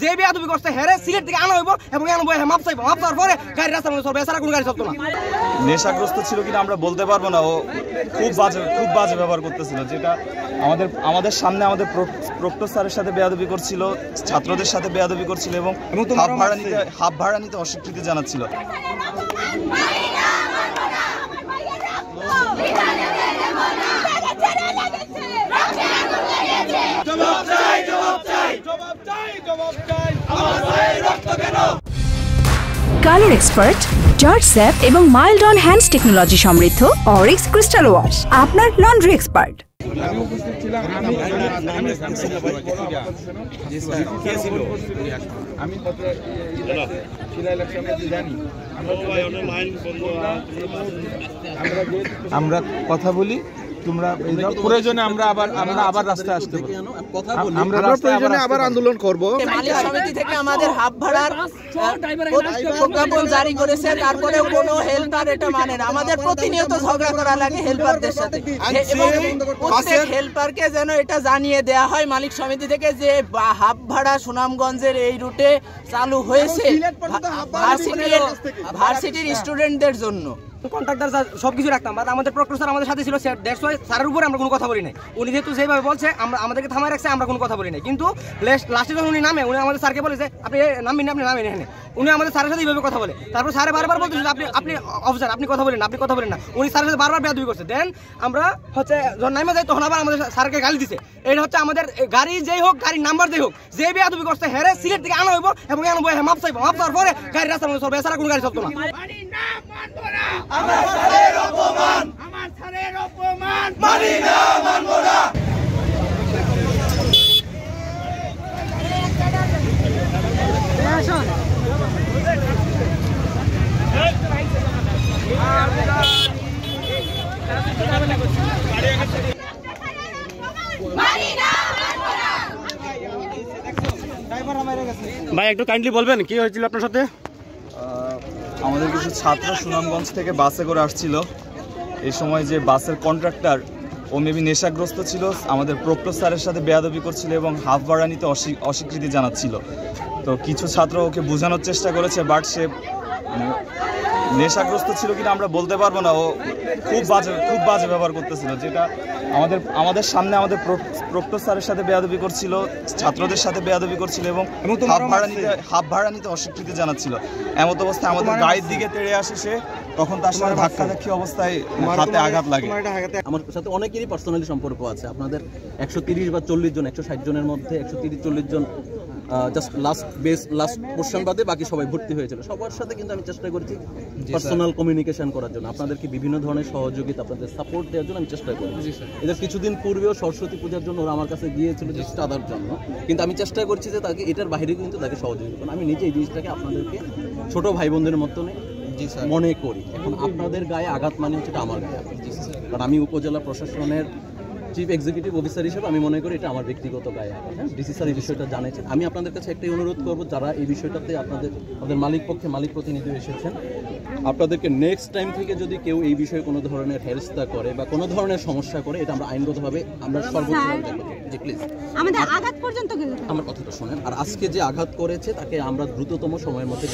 যে বেয়াদবি করছে হেরে সিলেট থেকে আনা হইব এবং আনবো মাপ চাইবো, মাপ চাওয়ার পরে গাড়ি রাস্তার মধ্যে চলবে, এছাড়া কোনো গাড়ি চলতো না। নেশাগ্রস্ত ছিল কিনা আমরা বলতে পারবো না, ও খুব বাজে ব্যবহার করতেছিল, যেটা আমাদের সামনে আমাদের প্রক্টর স্যারের সাথে বেয়াদবি করছিল, ছাত্রদের সাথে বেয়াদবি করছিল এবং হাফ ভাড়া নিতে অস্বীকৃতি জানাচ্ছিল। কালার এক্সপার্ট, জর্জ স্যাপ এবং মাইল্ড অন হ্যান্ডস টেকনোলজি সমৃদ্ধ অরিক্স ক্রিস্টাল ওয়াশ আপনার লন্ড্রি এক্সপার্ট। আমরা কথা বলি, তোমরা প্রয়োজনে আমরা আবার রাস্তায় আসতে পারি, আমরা প্রয়োজনে আবার আন্দোলন করব। মালিক সমিতি থেকে আমাদের হাফ ভাড়ার প্রজ্ঞাপন জারি করেছে, তারপরে কোনো হেল্পার এটা মানে না। আমাদের প্রতিনিয়ত ঝগড়া করা লাগে হেল্পারদের সাথে, এবং প্রত্যেক হেল্পারকে যেন এটা জানিয়ে দেওয়া হয় মালিক সমিতি থেকে যে হাফ ভাড়া সুনামগঞ্জের এই রুটে চালু হয়েছে ভার্সিটির স্টুডেন্টদের জন্য। কন্ট্রাক্টর সবকিছু রাখতাম, বাট আমাদের প্রক্টর স্যার আমাদের সাথে ছিল, স্যারের উপরে আমরা কোনো কথা বলি নাই। উনি যেহেতু যেভাবে বলছে আমাদেরকে থামায় রাখছে, আমরা কোনো কথা বলি নাই। কিন্তু লাস্টে যখন উনি নামে, উনি আমাদের স্যারকে বলেছে আপনি নামবেন না, আপনি নামেন এখানে। উনি আমাদের স্যারের সাথে এইভাবে কথা বলে, তারপর স্যারে বারবার বলতে আপনি অফিসার, আপনি কথা বলেন না, আপনি কথা বলেন না। উনি স্যারের সাথে বারবার বেয়াদবি করছে। দেন আমরা যখন নামে যাই তখন আবার আমাদের স্যারকে গালি দিছে। এটা হচ্ছে আমাদের গাড়ি যেই হোক, গাড়ির নাম্বার যেই হোক, যে বেয়াদবি করছে হেরে সিলেট থেকে আনা হইব এবং আনবো মাপ চাইবো, মাপ চাওয়ার পরে গাড়ি রাস্তার মধ্যে চলবে, এছাড়া কোনো গাড়ি চলতো না। ভাই একটু কাইন্ডলি বলবেন কি হয়েছিল আপনার সাথে? আমাদের কিছু ছাত্র সুনামগঞ্জ থেকে বাসে করে আসছিল। এই সময় যে বাসের কন্ট্রাক্টর, ও মেবি নেশাগ্রস্ত ছিল, আমাদের প্রক্টর স্যারের সাথে বেয়াদবি করছিল এবং হাফ ভাড়া নিতে অস্বীকৃতি জানাচ্ছিল। তো কিছু ছাত্র ওকে বোঝানোর চেষ্টা করেছে, বাট সে নেশাগ্রস্ত ছিল কিনা আমরা বলতে পারবো না, ও খুব বাজে ব্যবহার করতেছিল, যেটা আমাদের সামনে আমাদের প্রক্টর স্যারের সাথে বেয়াদবি করছিল, ছাত্রদের সাথে বেয়াদবি করছিল এবং হাফ ভাড়া নিতে অস্বীকৃতি জানাচ্ছিল। এমত অবস্থায় আমাদের গাড়ির দিকে তেড়ে আসে সে, তখন তার সাথে ধাক্কাধাক্কি অবস্থায় হাতে আঘাত লাগে। আমার সাথে অনেকেরই পার্সোনালি সম্পর্ক আছে। আপনাদের 130 বা 40 জন, 160 জনের মধ্যে 130-40 জন জাস্ট লাস্ট পোর্শন বাদে বাকি সবাই ভর্তি হয়েছিল। সবার সাথে কিন্তু আমি চেষ্টা করেছি পার্সোনাল কমিউনিকেশন করার জন্য, আপনাদেরকে বিভিন্ন ধরনের সহযোগিতা, আপনাদের সাপোর্ট দেওয়ার জন্য আমি চেষ্টা করেছি। এদের কিছুদিন পূর্বেও সরস্বতী পূজার জন্য ওরা আমার কাছে গিয়েছিল জাস্ট চাঁদার জন্য, কিন্তু আমি চেষ্টা করছি যে তাকে এটার বাইরে কিন্তু তাকে সহযোগিতা করুন। আমি নিজে এই জিনিসটাকে আপনাদেরকে ছোট ভাই বোনদের মতনে মনে করি। এখন আপনাদের গায়ে আঘাত মানে হচ্ছে এটা আমার গায়ে আঘাত, কারণ আমি উপজেলা প্রশাসনের চিফ এক্সিকিউটিভ অফিসার হিসেবে আমি মনে করি এটা আমার ব্যক্তিগত গায়ে আঘাত। হ্যাঁ, ডিসি স্যার এই বিষয়টা জানেছেন। আমি আপনাদের কাছে একটাই অনুরোধ করবো, যারা এই বিষয়টাতে আপনাদের মালিক প্রতিনিধি এসেছেন, আপনাদেরকে নেক্সট টাইম থেকে যদি কেউ এই বিষয়ে কোনো ধরনের হেরস্তা করে বা কোনো ধরনের সমস্যা করে, এটা আমরা আইনগতভাবে আমরা সর্বোচ্চ জি প্লিজ আমাদের আঘাত পর্যন্ত আমার কথাটা শোনেন। আর আজকে যে আঘাত করেছে তাকে আমরা দ্রুততম সময়ের মধ্যে